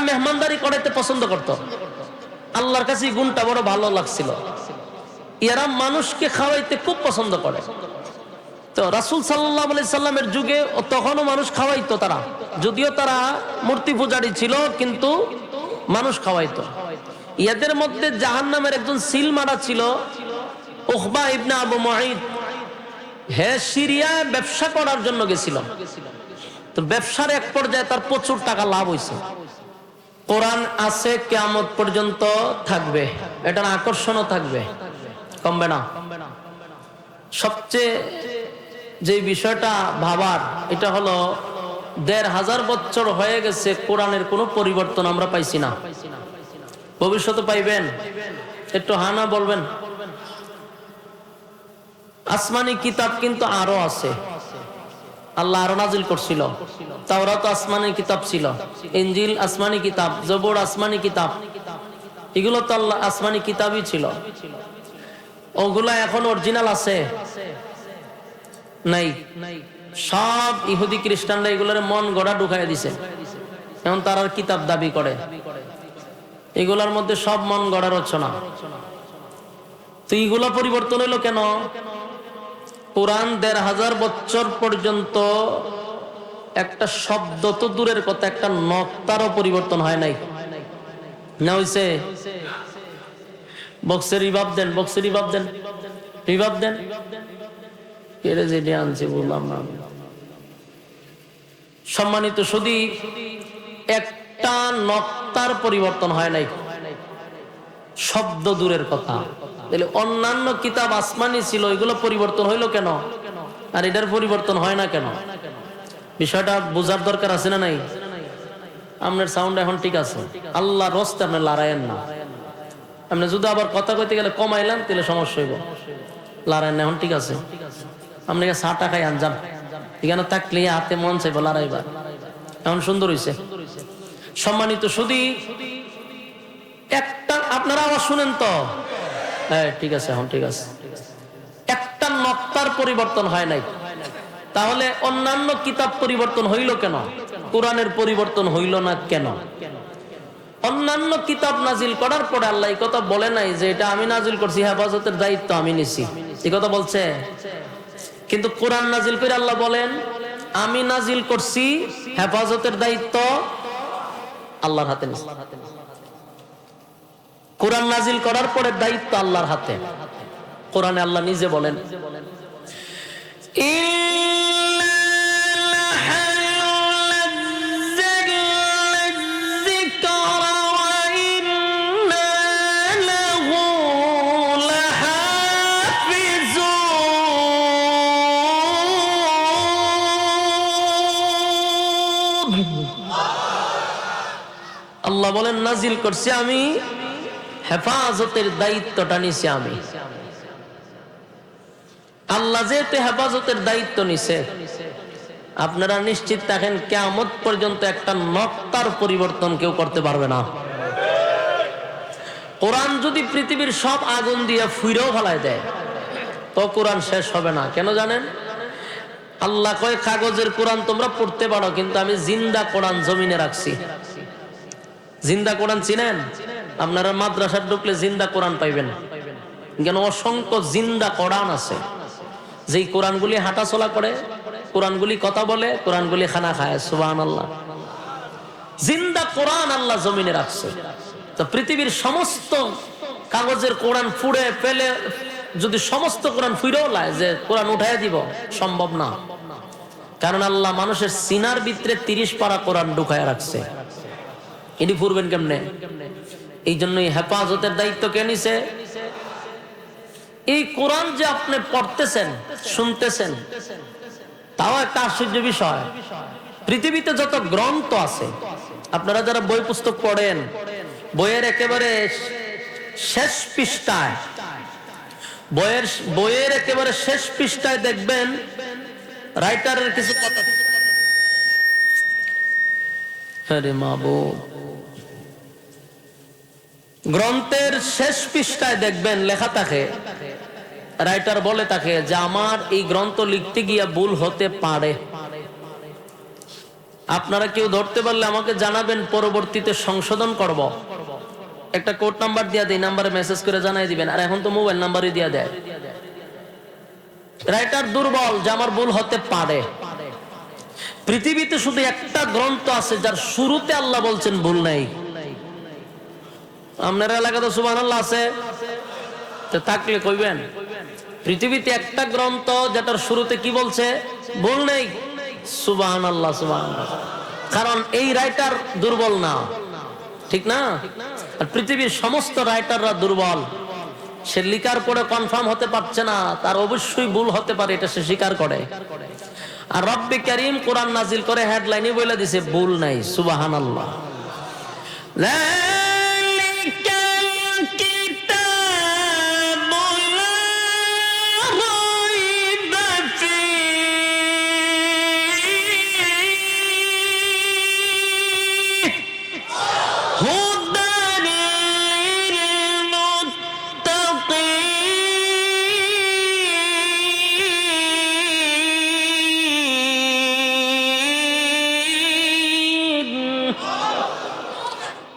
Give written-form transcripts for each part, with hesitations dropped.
মেহমানদারি করাইতে পছন্দ করত। আল্লাহর কাছে এই গুণটা বড় ভালো লাগছিল। এরা মানুষকে খাওয়াইতে খুব পছন্দ করে। তো রাসূল সাল্লাল্লাহু আলাইহি সাল্লামের যুগে তখনও মানুষ খাওয়াইতো তারা, যদিও তারা মূর্তি পূজারী ছিল, কিন্তু মানুষ খাওয়াইতো। এদের মধ্যে জাহান্নামের একজন সিলমারা ছিল, উকবা ইবনে আবু মুঈত। হে সিরিয়ায় ব্যবসা করার জন্য গেছিল। তো ব্যবসার এক পর্যায়ে তার প্রচুর টাকা লাভ হয়েছে। কোরআন আছে, কিয়ামত পর্যন্ত থাকবে, এটার আকর্ষণও থাকবে, কমবে না। সবচেয়ে যে বিষয়টা ভাবার, এটা হলো ১৫০০ বছর হয়ে গেছে, কোরআনের কোনো পরিবর্তন আমরা পাইছি না। ভবিষ্যতে পাইবেন? একটু হানা বলবেন। আসমানি কিতাব কিন্তু আরো আছে, আল্লাহ আরো নাজিল করছিল। তাওরাত আসমানি কিতাব ছিল, ইনজিল আসমানি কিতাব, জবুর আসমানি কিতাব, এগুলো তো আল্লাহ আসমানি কিতাবই ছিল। ওগুলা এখন অরিজিনাল আছে? নাই। সব ইহুদি খ্রিস্টানরা এগুলোর মন গড়া ঢুকাই দিছে। এখন তারা কিতাব দাবি করে, এগুলার মধ্যে সব মন গড়া রচনা। তো এগুলা পরিবর্তন হইলো কেন? কোরআন ১৫০০ বছর পর্যন্ত একটা শব্দ তো দূরের কথা, একটা নক্তারও পরিবর্তন হয় নাই। না হইছে? বক্সের রিভাব দেন, বক্সের রিভাব দেন, রিভাব দেন। কেড়ে যেটি আনছি বললাম না। সম্মানিত শুধু একটা নক্তার পরিবর্তন হয় নাই, শব্দ দূরের কথা। তাহলে অন্যান্য কিতাব আসমানি ছিল, এগুলো পরিবর্তন হইলো কেন, আর এটার পরিবর্তন হয় না কেন? বিষয়টা বোঝার দরকার আছে না নাই? আপনার সাউন্ড এখন ঠিক আছে, আল্লাহ রস্তে আপনি লড়াইয়েন না। আপনি যদি আবার কথা কইতে গেলে কমাইলেন, তাহলে সমস্যা হইব। লড়াইয়েন না, এখন ঠিক আছে। আপনি চাটা খাই আনজান, এখানে থাকলে হাতে মন চাইব লড়াইবার। এখন সুন্দর হয়েছে। সম্মানিত শুধু একটা, আপনারা আবার শুনেন তো? হ্যাঁ ঠিক আছে, এখন ঠিক আছে। একটা নক্তার পরিবর্তন হয় নাই, তাহলে অন্যান্য কিতাব পরিবর্তন হইল কেন? কোরআনের পরিবর্তন হইল না কেন? অন্যান্য কিতাব নাজিল করার পরে আল্লাহ এই কথা বলে নাই যে এটা আমি নাজিল করছি, হেফাজতের দায়িত্ব আমি নিছি, এই কথা বলছে? কিন্তু কোরআন নাজিল করে আল্লাহ বলেন আমি নাজিল করছি, হেফাজতের দায়িত্ব আল্লাহর হাতে নিছি। কোরআন নাজিল করার পরে দায়িত্ব আল্লাহর হাতে। কোরআনে আল্লাহ নিজে বলেন আল্লাহ বলেন নাজিল করছি আমি, হেফাজতের দায়িত্বটা নিছি আমি। আল্লাহ যেহেতু হেফাজতের দায়িত্ব নিছে, আপনারা নিশ্চিত থাকেন কিয়ামত পর্যন্ত একটা নক্তার পরিবর্তন কেউ করতে পারবে না। কোরআন যদি পৃথিবীর সব আগুন দিয়ে ফুইরেও ফেলায় দেয়, তো কোরআন শেষ হবে না। কেন জানেন? আল্লাহ কয় কাগজের কোরআন তোমরা পড়তে পারো, কিন্তু আমি জিন্দা কোরআন জমিনে রাখছি। জিন্দা কোরআন চিনেন? আপনারা মাদ্রাসা ঢুকলে জিন্দা কোরআন পাইবেন, কেন অসংখ্য জিন্দা কোরআন আছে। যেই কোরআনগুলি হাঁটা চলা করে, কোরআনগুলি কথা বলে, কোরআনগুলি খানা খায়। সুবহানাল্লাহ। জিন্দা কোরআন আল্লাহ জমিনে রাখছে। তো পৃথিবীর সমস্ত কাগজের কোরআন ফুড়ে ফেলে যদি সমস্ত কোরআন ফুইরেও লায় যে কোরআন উঠাই দিব, সম্ভব না। কারণ আল্লাহ মানুষের সিনার ভিতরে 30 পারা কোরআন ঢুকায় রাখছে। এটি ফুরবেন কেমনে? এই জন্যই হেফাজতের দায়িত্ব কে নিছে? এই কোরআন যে আপনি পড়তেছেন, শুনতেছেন, তাও একটা আশ্চর্য বিষয়। পৃথিবীতে যত গ্রন্থ আছে, আপনারা যারা বই পুস্তক পড়েন, বইয়ের একেবারে শেষ পৃষ্ঠায়, বইয়ের একেবারে শেষ পৃষ্ঠায় দেখবেন রাইটারের কিছু কথা। আরে মাবুদ, গ্রন্থের শেষ পৃষ্ঠায় দেখবেন লেখা থাকে, রাইটার বলে থাকে যে আমার এই গ্রন্থ লিখতে গিয়া ভুল হতে পারে। আপনারা কেউ ধরতে পারলে আমাকে জানাবেন, পরবর্তীতে সংশোধন করব। একটা কোড নাম্বার দিয়া দেয়, নাম্বারে মেসেজ করে জানাই দিবেন। আর এখন তো মোবাইল নাম্বারই দিয়া দেয়। রাইটার দুর্বল, যে আমার ভুল হতে পারে। পৃথিবীতে শুধু একটা গ্রন্থ আছে যার শুরুতে আল্লাহ বলছেন ভুল নাই। আপনার এলাকাতে সুবহানাল্লাহ আছে, তো থাকলে কইবেন। পৃথিবীতে একটা গ্রন্থ যেটার শুরুতে কি বলছে, ভুল নেই। সুবহানাল্লাহ, সুবহানাল্লাহ। কারণ এই রাইটার দুর্বল না, ঠিক না? আর পৃথিবীর সমস্ত রাইটাররা দুর্বল। সে লিখার পরে কনফার্ম হতে পারছে না, তার অবশ্যই ভুল হতে পারে, এটা সে স্বীকার করে। আর রব্বে কারীম কোরআন নাজিল করে হেডলাইনে বলে দিছে ভুল নাই। সুবহানাল্লাহ।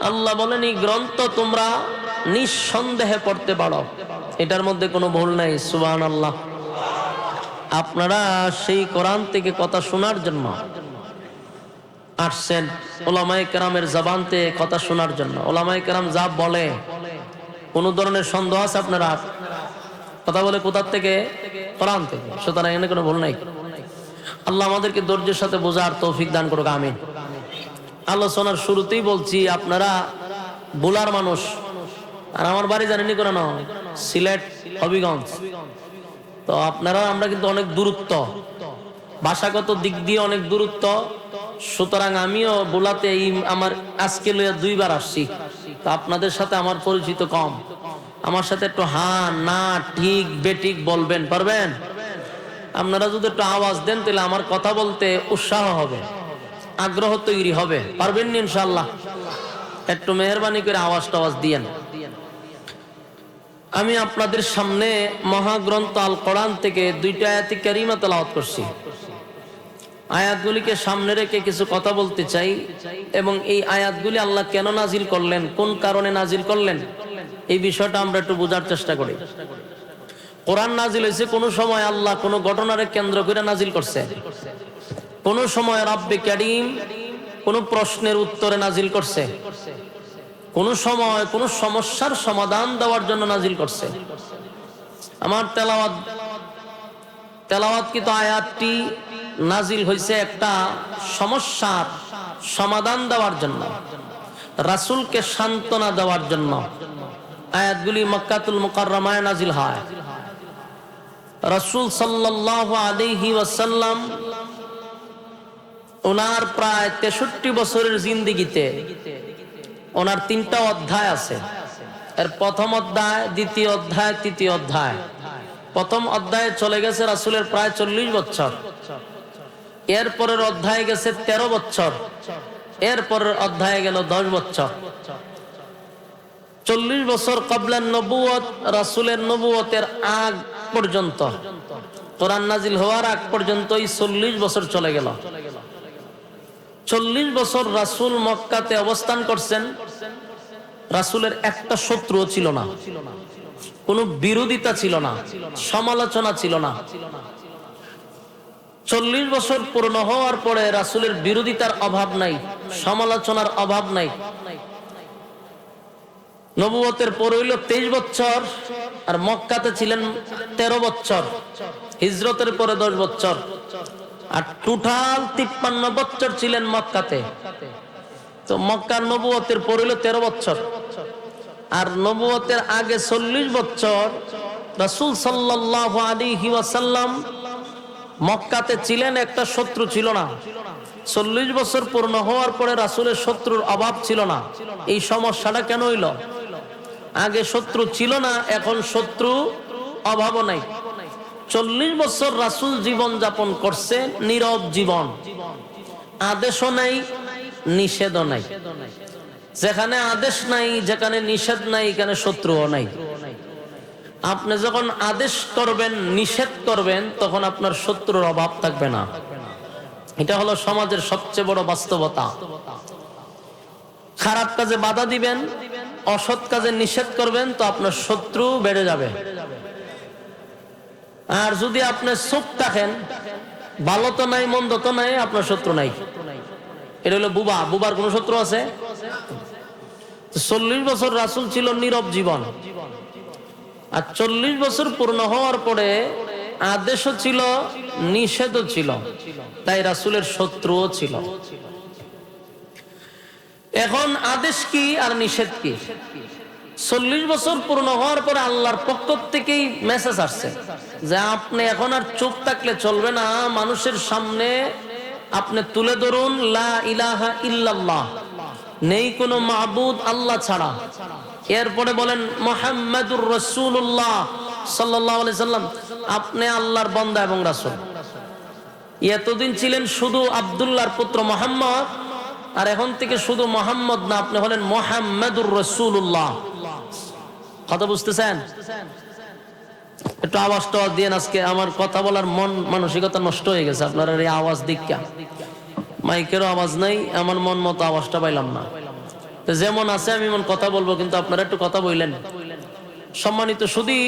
আল্লাহ বলেন এই গ্রন্থ তোমরা নিঃসন্দেহে পড়তে পারো, এটার মধ্যে কোনো ভুল নাই। সুবহানাল্লাহ। আপনারা সেই কোরআন থেকে কথা শোনার জন্য আসছেন, ওলামায়ে কেরামের জবানতে কথা শোনার জন্য। ওলামায়ে কেরাম যা বলে, কোনো ধরনের সন্দেহ আছে আপনারা? কথা বলে কোথার থেকে? কোরআন থেকে। সুতরাং এখানে কোনো ভুল নাই। আল্লাহ আমাদেরকে ধৈর্যের সাথে বোঝার তৌফিক দান করুক, আমিন। আলোচনার শুরুতেই বলছি, আপনারা বোলার মানুষ, আর আমার বাড়ি জানেনি কোন সিলেট, হবিগঞ্জ। তো আপনারা আমরা কিন্তু অনেক দূরত্ব, ভাষাগত দিক দিয়ে অনেক দূরত্ব। সুতরাং আমিও বোলাতে আমার আজকে লইয়া 2 বার আসছি। তো আপনাদের সাথে আমার পরিচিত কম। আমার সাথে একটু হ্যাঁ না ঠিক বেঠিক বলবেন, পারবেন? আপনারা যদি একটু আওয়াজ দেন তাহলে আমার কথা বলতে উৎসাহ হবে, আগ্রহ তৈরি হবে। পারবেন না ইনশাআল্লাহ? একটু মেহেরবানি করে আওয়াজ টাওয়াজ দিয়েন। আমি আপনাদের সামনে মহাগ্রন্থ আল কোরআন থেকে 2টা আয়াত কারিমা তেলাওয়াত করছি। আয়াতগুলিকে সামনে রেখে কিছু কথা বলতে চাই, এবং এই আয়াতগুলি আল্লাহ কেন নাজিল করলেন, কোন কারণে নাজিল করলেন, এই বিষয়টা আমরা একটু বোঝার চেষ্টা করি। কোরআন নাজিল হয়েছে কোন সময় আল্লাহ কোন ঘটনারে কেন্দ্র করে নাজিল করছে, কোন সময় রব্বে কারীম কোন প্রশ্নের উত্তরে নাজিল করছে, কোন সময় কোন সমস্যার সমাধান দেওয়ার জন্য নাজিল করছে। আমার তেলাওয়াতকৃত আয়াতটি নাজিল হয়েছে একটা সমস্যার সমাধান দেওয়ার জন্য, রাসূলকে সান্ত্বনা দেওয়ার জন্য। আয়াতগুলি মক্কাতুল মুকাররমায় নাজিল হয়। রাসূল সাল্লাল্লাহু আলাইহি ওয়াসাল্লাম ওনার প্রায় 63 বছরের জিন্দেগিতে ওনার 3টা অধ্যায় আছে। এর প্রথম অধ্যায়, দ্বিতীয় অধ্যায়, তৃতীয় অধ্যায়। প্রথম অধ্যায়ে চলে গেছে রাসূলের প্রায় 40 বছর। এর পরের অধ্যায়ে গেছে 13 বছর। এর পরের অধ্যায়ে গেল 10 বছর। 40 বছর ক্বাবলা নবুয়ত, রাসূলের নবুয়তের আগ পর্যন্ত, কোরআন নাজিল হওয়ার আগ পর্যন্ত এই 40 বছর চলে গেল। 40 বছর রাসূল মক্কাতে অবস্থান করছেন। রাসূলের একটা শত্রুও ছিল না, কোনো বিরোধিতা ছিল না, সমালোচনা ছিল না। 40 বছর পূর্ণ হওয়ার পরে রাসূলের বিরোধিতার অভাব নাই, সমালোচনার অভাব নাই। নবুয়তের পর হইল 23 বছর, আর মক্কাতে ছিলেন 13 বছর। হিজরতের পরে 10 বছর, আর টোটাল 53 বছর ছিলেন মক্কাতে। তো মক্কার নবুয়তের পর হইল 13 বছর, আর নবুয়তের আগে 40 বছর রাসূল সাল্লাল্লাহু আলাইহি ওয়াসাল্লাম মক্কাতে ছিলেন, একটা শত্রু ছিল না। 40 বছর পূর্ণ হওয়ার পরে রাসূলের শত্রুর অভাব ছিল না। এই সমস্যাটা কেন হইল? আগে শত্রু ছিল না, এখন শত্রু অভাবও নাই। 40 বছর রাসূল জীবন যাপন করছে, নীরব জীবন, আদেশও নাই, নিষেধও নাই। যেখানে আদেশ নাই, যেখানে নিষেধ নাই, এখানে শত্রুও নাই। আপনি যখন আদেশ করবেন, নিষেধ করবেন, তখন আপনার শত্রুর অভাব থাকবে না। এটা হলো সমাজের সবচেয়ে বড় বাস্তবতা। খারাপ কাজে বাধা দিবেন, অসৎ কাজে নিষেধ করবেন, তো আপনার শত্রু বেড়ে যাবে। আর যদি আপনি চুপ থাকেন, ভালো তো নাই মন্দ তো নাই, আপনার শত্রু নাই। এটা হলো বুবা। বুবার কোন শত্রু আছে? 40 বছর রাসূল ছিল নীরব জীবন, আর 40 বছর পূর্ণ হওয়ার পরে আদেশও ছিল, নিষেধও ছিল, তাই রাসূলের শত্রুও ছিল। এখন আদেশ কি আর নিষেধ কি? 40 বছর পূর্ণ হওয়ার পরে আল্লাহর পক্ষ থেকেই মেসেজ আসছে যে আপনি এখন আর চুপ থাকলে চলবে না, মানুষের সামনে আপনি তুলে ধরুন লা ইলাহা ইল্লাল্লাহ, নেই কোনো মাবুদ আল্লাহ ছাড়া। এরপরে বলেন মুহাম্মাদুর রাসূলুল্লাহ সাল্লাল্লাহু আলাইহি সাল্লাম, আপনি আল্লাহর বান্দা এবং রাসূল। এতদিন ছিলেন শুধু আব্দুল্লাহর পুত্র মুহাম্মদ, আর এখন থেকে শুধু মুহাম্মদ না, আপনি হলেন মুহাম্মাদুর রাসূলুল্লাহ। কথা বুঝতেছেন? একটু আওয়াজটা দিয়ে, আজকে আমার কথা বলার মন মানসিকতা নষ্ট হয়ে গেছে আপনার এই আওয়াজ দিকা। মাইকেরও আওয়াজ নাই, আমার মন মতো আওয়াজটা পাইলাম না। যেমন আছে আমি এমন কথা বলবো, কিন্তু আপনারা একটু কথা বললেন। সম্মানিত সুধী,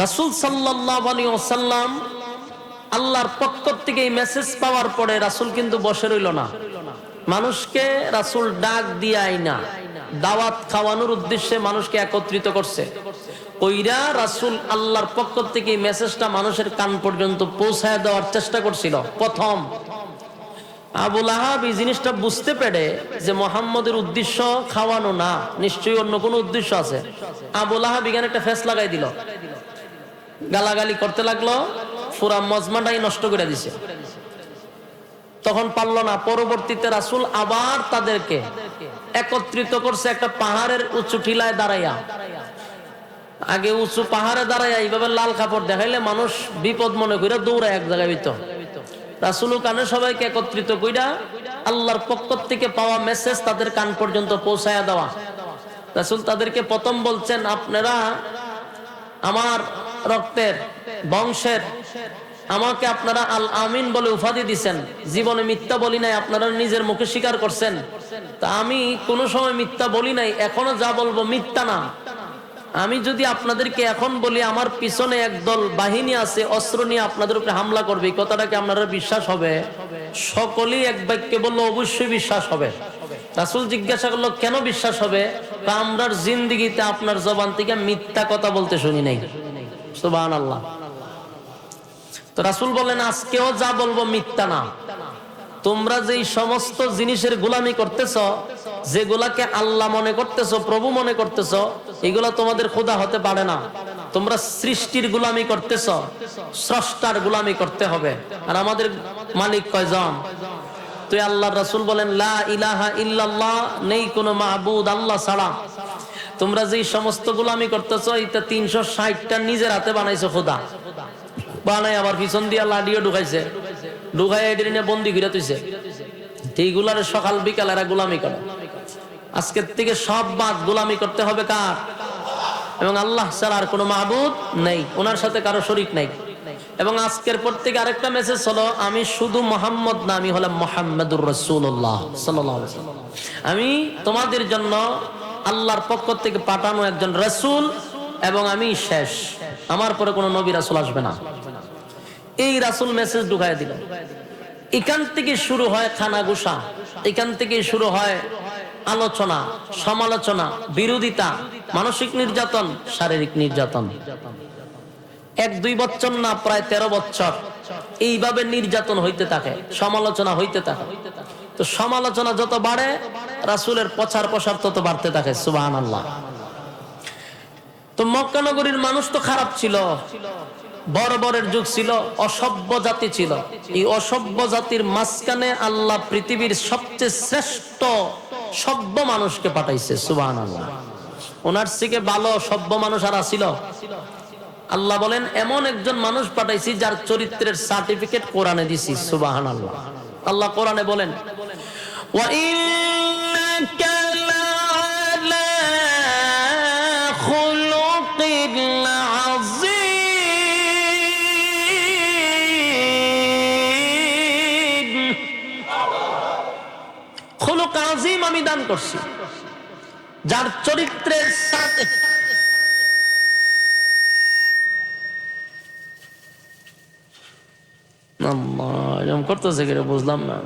রাসূল সাল্লাল্লাহু আলাইহি ওয়াসাল্লাম আল্লাহর পক্ষ থেকে এই মেসেজ পাওয়ার পরে রাসূল কিন্তু বসে রইল না। মানুষকে রাসূল ডাক দিয়াই না, দাওয়াত খাওয়ানোর উদ্দেশ্যে মানুষকে একত্রিত করছে। ওইরা রাসূল আল্লাহর পক্ষ থেকে এই মেসেজটা মানুষের কান পর্যন্ত পৌঁছায় দেওয়ার চেষ্টা করছিল। প্রথম আবু লাহাব এই জিনিসটা বুঝতে পেরে যে মুহাম্মদের উদ্দেশ্য খাওয়ানো না, নিশ্চয়ই অন্য কোনো উদ্দেশ্য আছে। আবু লাহাব এখানে একটা ফেস লাগাই দিল, গালাগালি করতে লাগলো, পুরা মজমাটাই নষ্ট করে দিছে। তখন পারল না। পরবর্তীতে রাসূল আবার তাদেরকে একত্রিত করছে একটা পাহাড়ের উঁচু টিলায় দাঁড়াইয়া। আগে উঁচু পাহাড়ে দাঁড়াইয়া এইভাবে লাল কাপড় দেখাইলে মানুষ বিপদ মনে করে দৌড়ায় এক জায়গায় হইতো। রাসূল কানে সবাইকে একত্রিত কইরা আল্লাহর পক্ষ থেকে পাওয়া মেসেজ তাদের কান পর্যন্ত পৌঁছায়া দেওয়া। রাসূল তাদেরকে প্রথম বলছেন, আপনারা আমার রক্তের বংশের, আমাকে আপনারা আল আমিন বলে উপাধি দিছেন, জীবনে মিথ্যা বলি নাই, আপনারা নিজের মুখে স্বীকার করছেন। তা আমি কোনো সময় মিথ্যা বলি নাই, এখনো যা বলবো মিথ্যা না। আমি যদি আপনাদেরকে এখন বলি আমার পিছনে একদল বাহিনী আছে, অস্ত্র নিয়ে আপনাদের উপরে হামলা করবে, এই কথাটা কি আপনারা বিশ্বাস হবে? সকলেই এক বাক্যে বললো অবশ্যই বিশ্বাস হবে। রাসূল জিজ্ঞাসা করলো, কেন বিশ্বাস হবে? আমরার জিন্দেগিতে আপনার জবান থেকে মিথ্যা কথা বলতে শুনি নাই। সুবহানাল্লাহ। তো রাসূল বলেন, আজকেও যা বলবো মিথ্যা না। তোমরা যেই সমস্ত জিনিসের গোলামি করতেছ, যেগুলাকে আল্লাহ মনে করতেছ, প্রভু মনে করতেছ, এগুলা তোমাদের খোদা হতে পারে না। তোমরা সৃষ্টির গোলামি করতেছ, স্রষ্টার গোলামি করতে হবে। আর আমাদের মালিক কয়জন? তো আল্লাহর রাসূল বলেন, লা ইলাহা ইল্লাল্লাহ, নেই কোনো মাবুদ আল্লাহ ছাড়া। তোমরা যেই সমস্ত গোলামি করতেছ, এটা 360টা নিজের হাতে বানাইছো খোদা। বানাই আবার পিছন দিয়া লাডিও ঢুকাইছে, ঢুকাই এটি নিয়ে বন্দি করে তুইছে। এইগুলার সকাল বিকাল এরা গোলামি করে। আজকের থেকে সব বাদ, গোলামি করতে হবে কার? এবং আল্লাহ ছাড়া আর কোনো মাবুদ নেই, ওনার সাথে কারো শরীক নাই। এবং আজকের পর থেকে আরেকটা মেসেজ হলো, আমি শুধু মুহাম্মদ না, আমি হলাম মুহাম্মাদুর রাসূলুল্লাহ সাল্লাল্লাহু আলাইহি ওয়াসাল্লাম। আমি তোমাদের জন্য আল্লাহর পক্ষ থেকে পাঠানো একজন রাসূল, এবং আমি শেষ, আমার পরে কোনো নবী রাসূল আসবে না। এই রাসূল মেসেজ ঢুকায় দিল। এখান থেকে শুরু হয় খানাগুসা, এখান থেকে শুরু হয় আলোচনা, সমালোচনা, বিরোধিতা, মানসিক নির্যাতন, শারীরিক নির্যাতন। 1-2 বছর না, প্রায় 13 বছর এইভাবে নির্যাতন হইতে থাকে, সমালোচনা হইতে থাকে। তো সমালোচনা যত বাড়ে, রাসূলের প্রচার প্রসার তত বাড়তে থাকে। সুবহানাল্লাহ। তো মক্কা নগরীর মানুষ তো খারাপ ছিল, বর্বরের যুগ ছিল, অসভ্য জাতি ছিল। এই অসভ্য জাতির মাঝখানে আল্লাহ পৃথিবীর সবচেয়ে শ্রেষ্ঠ সভ্য মানুষকে পাঠাইছে। সুবহানাল্লাহ। ওনার থেকে ভালো সভ্য মানুষ আর আছিল? আল্লাহ বলেন, এমন একজন মানুষ পাঠাইছি যার চরিত্রের সার্টিফিকেট কোরআনে দিছি। সুবহানাল্লাহ। আল্লাহ কোরআনে বলেন, ওয়া ইন্নাকা লা'আলা খুলুকিন আযীম। দান করছি, যার চরিত্রের সাথে এরকম করতেছে কিনা বুঝলাম না।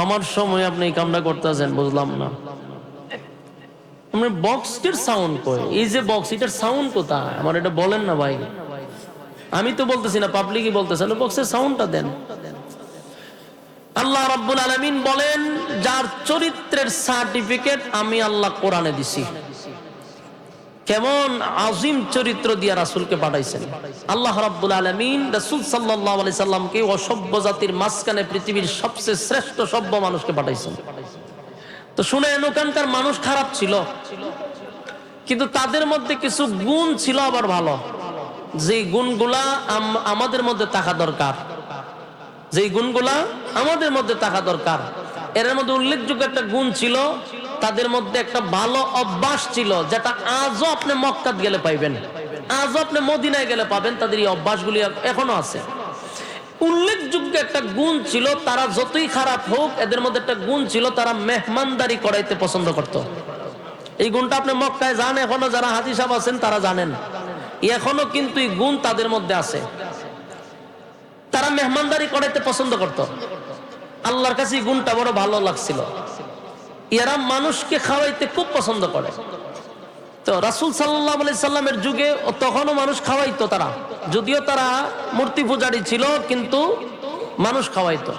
আমার সময় আপনি এই কামটা করতেছেন বুঝলাম না। বক্সটির সাউন্ড কই? এই যে বক্স, এটার সাউন্ড কোথায়? আমার এটা বলেন না ভাই। আমি তো বলতেছি না, পাবলিকই বলতেছে, বক্সের সাউন্ডটা দেন। আল্লাহ রাব্বুল আলামিন বলেন, যার চরিত্রের সার্টিফিকেট আমি আল্লাহ কোরআনে দিছি। কেমন আজিম চরিত্র দিয়া রাসূলকে পাঠাইছেন আল্লাহ রাব্বুল আলামিন। রাসূল সাল্লাল্লাহু আলাইহি সাল্লামকে অসভ্য জাতির মাঝখানে পৃথিবীর সবচেয়ে শ্রেষ্ঠ সভ্য মানুষকে পাঠাইছেন। তো শুনেন, ওখানকার মানুষ খারাপ ছিল, কিন্তু তাদের মধ্যে কিছু গুণ ছিল আবার ভালো, যে গুণগুলা আমাদের মধ্যে থাকা দরকার, যে গুণগুলা আমাদের মধ্যে থাকা দরকার। এর মধ্যে উল্লেখযোগ্য একটা গুণ ছিল, তাদের মধ্যে একটা ভালো অভ্যাস ছিল, যেটা আজও আপনি মক্কাত গেলে পাইবেন, আজও আপনি মদিনায় গেলে পাবেন। তাদের এই অভ্যাসগুলি এখনো আছে। উল্লেখযোগ্য একটা গুণ ছিল, তারা যতই খারাপ হোক, এদের মধ্যে একটা গুণ ছিল, তারা মেহমানদারি করাইতে পছন্দ করত। এই গুণটা আপনি মক্কায় যান, এখনো যারা হাজী সাহেব আছেন তারা জানেন, এখনো কিন্তু এই গুণ তাদের মধ্যে আছে। তারা মেহমানদারি করাইতে পছন্দ করত। আল্লাহর কাছে এই গুণটা বড় ভালো লাগছিল। এরা মানুষকে খাওয়াইতে খুব পছন্দ করে। তো রাসূল সাল্লাল্লাহু আলাইহি সাল্লামের যুগে তখনও মানুষ খাওয়াইতো তারা, যদিও তারা মূর্তি পূজারী ছিল, কিন্তু মানুষ খাওয়াইতো।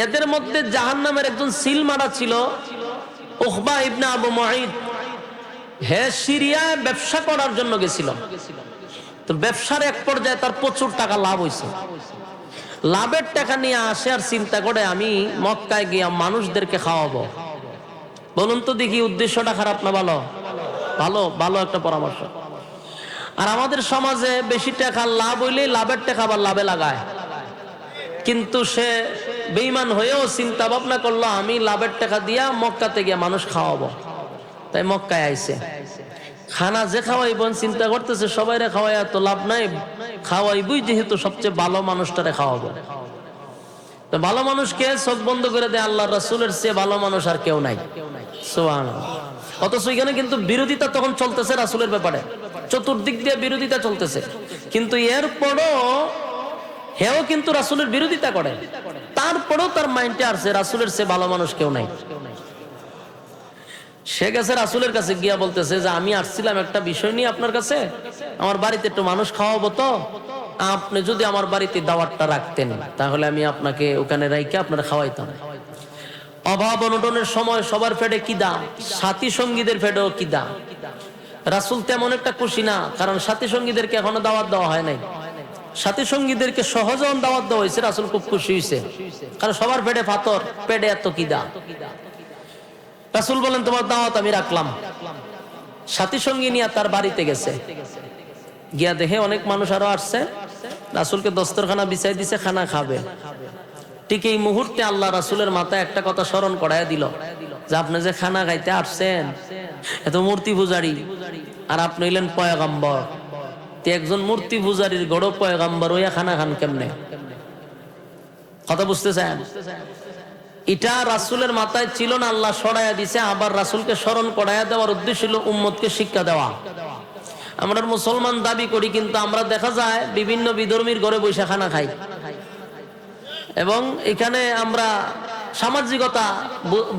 এদের মধ্যে জাহান্নামের একজন সিলমারা ছিল, উকবা ইবনে আবু মুঈত। হে সিরিয়ায় ব্যবসা করার জন্য গেছিল। তো ব্যবসার এক পর্যায়ে তার প্রচুর টাকা লাভ হয়েছে। লাভের টাকা নিয়ে আসে আর চিন্তা করে, আমি মক্কায় গিয়া মানুষদেরকে খাওয়াবো। বলুন তো দেখি, উদ্দেশ্যটা খারাপ না ভালো? ভালো, ভালো একটা পরামর্শ। আর আমাদের সমাজে বেশি টাকা লাভ হইলে লাভের টাকা আবার লাভে লাগায়, কিন্তু সে বেঈমান হয়েও চিন্তা ভাবনা করলো, আমি লাভের টাকা দিয়া মক্কাতে গিয়া মানুষ খাওয়াবো। তাই মক্কায় আইছে। খানা যে খাওয়াইবেন চিন্তা করতেছে, সবাইরে খাওয়াই তো লাভ নাই, খাওয়াইবই যেহেতু সবচেয়ে ভালো মানুষটারে খাওয়াবো। তো ভালো মানুষকে চোখ বন্ধ করে দেয়, আল্লাহর রাসূলের চেয়ে ভালো মানুষ আর কেউ নাই। সুবহানাল্লাহ। অথচ এখানে কিন্তু বিরোধিতা তখন চলতেছে রাসূলের ব্যাপারে, চতুর্দিক দিয়ে বিরোধিতা চলতেছে, কিন্তু এরপরও হেও কিন্তু রাসূলের বিরোধিতা করে। তারপরেও তার মাইন্ডে আসছে রাসূলের চেয়ে ভালো মানুষ কেউ নাই। সে গেছে রাসূলের কাছে গিয়া বলতেছে যে, আমি আসছিলাম একটা বিষয় নিয়ে আপনার কাছে, আমার বাড়িতে একটু মানুষ খাওয়াবো, তো আপনি যদি আমার বাড়িতে দাওয়াতটা রাখতেন তাহলে আমি আপনাকে ওখানে রাইখে আপনারা খাওয়াইতাম। অভাব অনটনের সময় সবার পেটে কিদা, সাথী সঙ্গীদের পেটেও কিদা। রাসূল তেমন একটা খুশি না, কারণ সাথী সঙ্গীদেরকে এখনো দাওয়াত দেওয়া হয় নাই। সাথী সঙ্গীদেরকে সহজে দাওয়াত দেওয়া হয়েছে, রাসূল খুব খুশি হয়েছে, কারণ সবার পেটে পাথর, পেটে এত কিদা। রাসূল বলেন, তোমার দাওয়াত আমি রাখলাম। সাথী সঙ্গী নিয়ে তার বাড়িতে গেছে, গিয়া দেখে অনেক মানুষ আরো আসছে। রাসূলকে দস্তরখানা বিছাই দিছে, খানা খাবে। ঠিক এই মুহূর্তে আল্লাহ রাসূলের মাথায় একটা কথা স্মরণ করায় দিল, যে আপনি যে খানা খাইতে আসছেন, এত মূর্তি পূজারী, আর আপনি হইলেন পয়গম্বর। একজন মূর্তি পূজারীর গড় পয়গম্বর হইয়া খানা খান কেমনে? কথা বুঝতেছেন? এটা রাসূলের মাথায় ছিল না, আল্লাহ সরাইয়া দিছে। আবার রাসূলকে স্মরণ করাইয়া দেওয়ার উদ্দেশ্য ছিল উম্মতকে শিক্ষা দেওয়া। আমরা মুসলমান দাবি করি, কিন্তু আমরা দেখা যায় বিভিন্ন বিধর্মীর ঘরে বসে খানা খাই, এবং এখানে আমরা সামাজিকতা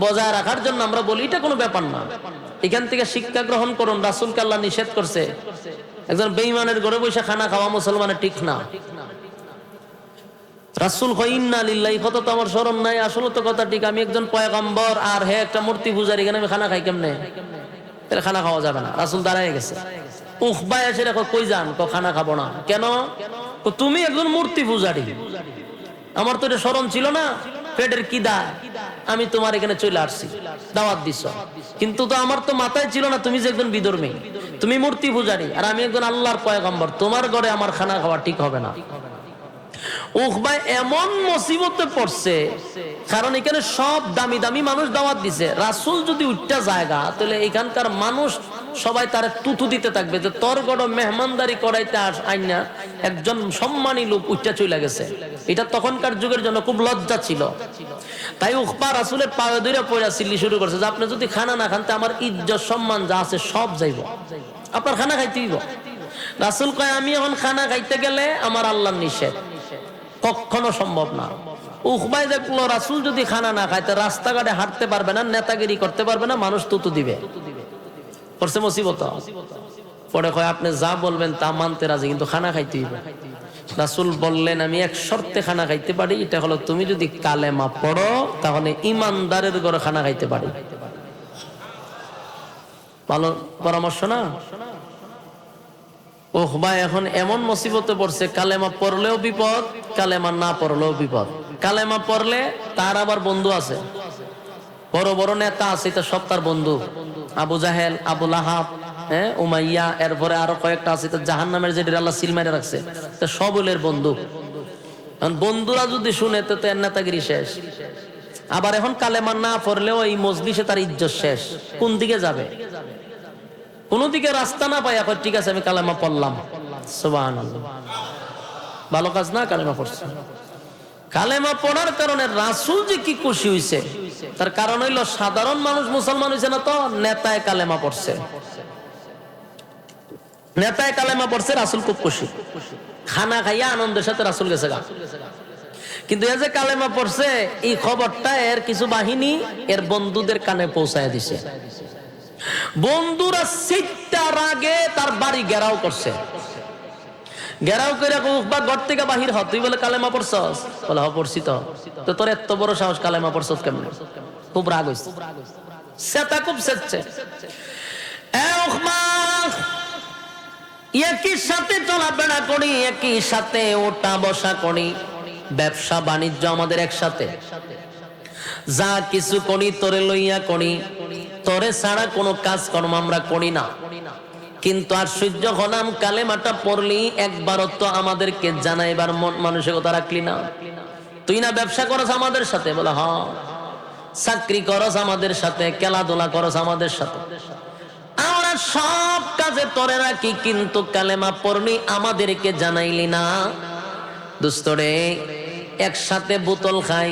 বজায় রাখার জন্য আমরা বলি এটা কোনো ব্যাপার না। এখান থেকে শিক্ষা গ্রহণ করুন, রাসূলকে আল্লাহ নিষেধ করছে। একজন বেঈমানের ঘরে বসে খানা খাওয়া মুসলমানের ঠিক না। রাসূল কয়, ইন্না লিল্লাহি, কথা তো আমার স্মরণ নাই, আসলে তো কথা ঠিক, আমি একজন পয়গম্বর আর হে একটা মূর্তি পূজারী, এখানে আমি খানা খাই কেমনে? তাহলে খানা খাওয়া যাবে না। রাসূল দাঁড়ায় গেছে। উকবা এসে দেখো, কই যান? খানা খাবো না। কেন? তুমি একজন মূর্তি পূজারী, আমার তো এটা স্মরণ ছিল না, পেটের কিদা, আমি তোমার এখানে চলে আসছি, দাওয়াত দিছ, কিন্তু তো আমার তো মাথায় ছিল না তুমি যে একজন বিধর্মী, তুমি মূর্তি পূজারী, আর আমি একজন আল্লাহর পয়গম্বর, তোমার ঘরে আমার খানা খাওয়া ঠিক হবে না। উকবা এমন মুসিবতে পড়ছে, কারণ এখানে সব দামি দামি মানুষ দাওয়াত দিছে। রাসূল যদি উঠটা জায়গা, তাহলে এখানকার মানুষ সবাই তার তুতু দিতে থাকবে যে তোর গড় মেহমানদারি করাইতে আইনা একজন সম্মানী লোক উচ্চা চলে গেছে। এটা তখনকার যুগের জন্য খুব লজ্জা ছিল। তাই উকবা রাসূলের পায়ে ধরে পয়রা চিল্লি শুরু করছে যে আপনি যদি খানা না খান তে আমার ইজ্জত সম্মান যা আছে সব যাইব, আপনার খানা খাইতে হইব। রাসূল কয় আমি এখন খানা খাইতে গেলে আমার আল্লাহর নিষেধ, কখনো সম্ভব না। উকবাই দেখলো রাসূল যদি খানা না খাইতে রাস্তাঘাটে হাঁটতে পারবে না, নেতাগিরি করতে পারবে না, মানুষ তুতু দিবে, করছে মুসিবত। পরে কয় আপনি যা বলবেন তা মানতে রাজি, কিন্তু খানা খাইতে হইবে। রাসূল বললেন আমি এক শর্তে খানা খাইতে পারি, এটা হলো তুমি যদি কালেমা পড়ো তাহলে ইমানদারের ঘরে খানা খাইতে পারি। ভালো পরামর্শ না? উকবা এখন এমন মুসিবতে পড়ছে, কালেমা পড়লেও বিপদ, কালেমা না পড়লেও বিপদ। কালেমা পড়লে তার আবার বন্ধু আছে, বড় বড় নেতা আছে, এটা সব তার বন্ধু। আবু জাহেল, আবু লাহাব, উমাইয়া, এরপরে আরো কয়েকটা আছে, জাহান্নামের যেটা আল্লাহ সিল মেরে রাখছে, তা সবলের বন্ধু। বন্ধুরা যদি শুনে তো এর নেতাগিরি শেষ। আবার এখন কালেমা না পড়লেও এই মজলিসে তার ইজ্জত শেষ। কোন দিকে যাবে? কোন দিকে রাস্তা না পাই এখন ঠিক আছে আমি কালেমা পড়লাম, সুবহানাল্লাহ, ভালো কাজ না? কালেমা পড়ছে। কালেমা পড়ার কারণে রাসূল যে কি খুশি হইছে, তার কারণ হইল সাধারণ মানুষ মুসলমান হইছে না তো, নেতায় কালেমা পড়ছে, নেতায় কালেমা পড়ছে, রাসূল খুব খুশি। খানা খাইয়া আনন্দের সাথে রাসূল গেছে গা। কিন্তু এই যে কালেমা পড়ছে এই খবরটা এর কিছু বাহিনী এর বন্ধুদের কানে পৌঁছায় দিছে। বন্ধুরা সিটটার আগে তার বাড়ি ঘেরাও করছে। ঘেরাও করে উকবা ঘর থেকে বাহির হ, তুই বলে কালেমা পড়ছস? বলে হ পড়ছি। তো তোর এত বড় সাহস কালেমা পড়ছস কেমনে? খুব রাগ হইছে, সেটা খুব সেচ্ছে। একই সাথে চলাফেরা করি, একই সাথে ওঠা বসা করি, ব্যবসা বাণিজ্য আমাদের একসাথে, যা কিছু করি তোরে লইয়া করি, তোরে ছাড়া কোনো কাজ কর্ম আমরা করি না। কিন্তু আশ্চর্য হলাম কালেমাটা পড়লি একবারও তো আমাদেরকে জানাইবার মানসিকতা রাখলি না। তুই না ব্যবসা করস আমাদের সাথে? বলে হ্যাঁ। চাকরি করস আমাদের সাথে, খেলাধুলা করস আমাদের সাথে, আমরা সব কাজে তোরে রাখি, কিন্তু কালেমা পড়লি আমাদেরকে জানাইলি না। দোস্তরে একসাথে বোতল খাই,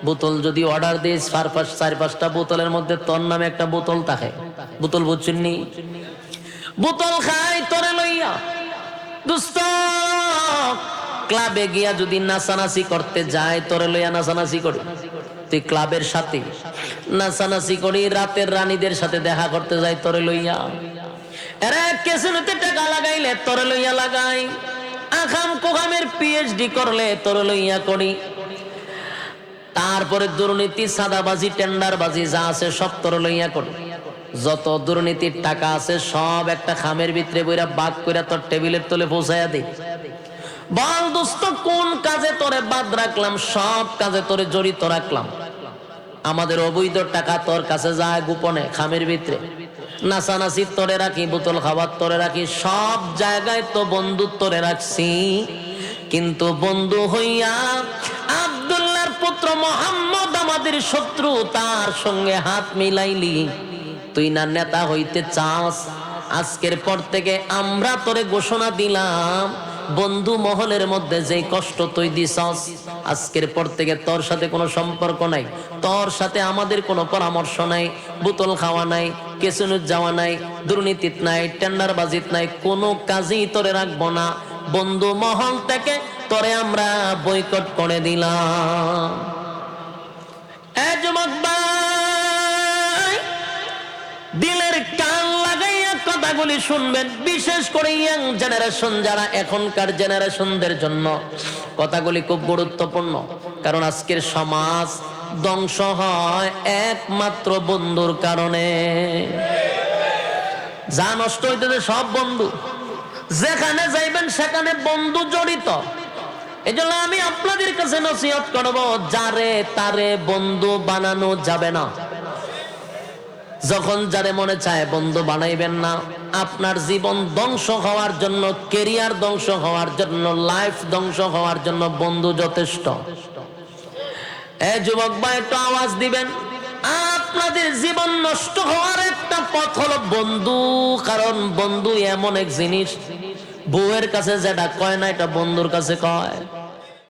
বোতল যদি অর্ডার দিস 4-5টা বোতলের মধ্যে তোর নামে একটা বোতল থাকে, বোতল বুঝছেন নি? বোতল খাই তোরে লইয়া। দোস্ত ক্লাবে গিয়া যদি নাচানাচি করতে যায় তোরে লইয়া নাচানাচি করি, তুই ক্লাবের সাথে নাচানাচি করি, রাতের রানীদের সাথে দেখা করতে যাই তোরে লইয়া, এরা কেসিনোতে টাকা লাগাইলে তোরে লইয়া লাগাই, আখাম কোখামের পিএইচডি করলে তোরে লইয়া করি, তারপরে দুর্নীতি, সাদাবাজি, টেন্ডারবাজি যা আছে সব তোরে লইয়া করি। যত দুর্নীতির টাকা আছে সব একটা খামের ভিতরে বইরা বাদ কইরা তোর টেবিলের তলে পৌঁছাইয়া দে। বল দোস্ত কোন কাজে তোরে বাদ রাখলাম? সব কাজে তোরে জড়িত রাখলাম। আমাদের অবৈধ টাকা তোর কাছে যায় গোপনে খামের ভিতরে, নাচানাচি তোরে রাখি, বোতল খাবার তোরে রাখি, সব জায়গায় তো বন্ধু তোরে রাখছি। কিন্তু বন্ধু হইয়া আব্দুল্লাহর পুত্র মুহাম্মদ আমাদের শত্রু, তার সঙ্গে হাত মিলাইলি। তুই না নেতা হইতে চাস? আজকের পর থেকে আমরা তোরে ঘোষণা দিলাম, বন্ধু মহলের মধ্যে যে কষ্ট তুই দিছস, আজকের পর থেকে তোর সাথে কোনো সম্পর্ক নাই, তোর সাথে আমাদের কোনো পরামর্শ নাই, বোতল খাওয়া নাই, কেসিনো যাওয়া নাই, দুর্নীতিত নাই, টেন্ডারবাজিত নাই, কোনো কাজেই তোরে রাখবো না। বন্ধু মহল থেকে তোরে আমরা বয়কট করে দিলাম। এ যুবক ভাই, দিলের কান লাগাইয়া কথাগুলি শুনবেন, বিশেষ করে ইয়াং জেনারেশন যারা, এখনকার জেনারেশনদের জন্য কথাগুলি খুব গুরুত্বপূর্ণ। কারণ আজকের সমাজ ধ্বংস হয় একমাত্র বন্ধুর কারণে। যা নষ্ট হইতেছে সব বন্ধু, যেখানে যাইবেন সেখানে বন্ধু জড়িত। এই জন্য আমি আপনাদের কাছে নসিহত করব, যারে তারে বন্ধু বানানো যাবে না। যখন যারে মনে চায় বন্ধু বানাইবেন না। আপনার জীবন ধ্বংস হওয়ার জন্য, কেরিয়ার ধ্বংস হওয়ার জন্য, লাইফ ধ্বংস হওয়ার জন্য বন্ধু যথেষ্ট। যুবক ভাই একটু আওয়াজ দিবেন। আপনাদের জীবন নষ্ট হওয়ার একটা একটা পথ হলো বন্ধু, কারণ বন্ধু এমন এক জিনিস বউয়ের কাছে যেটা কয় না এটা বন্ধুর কাছে কয়।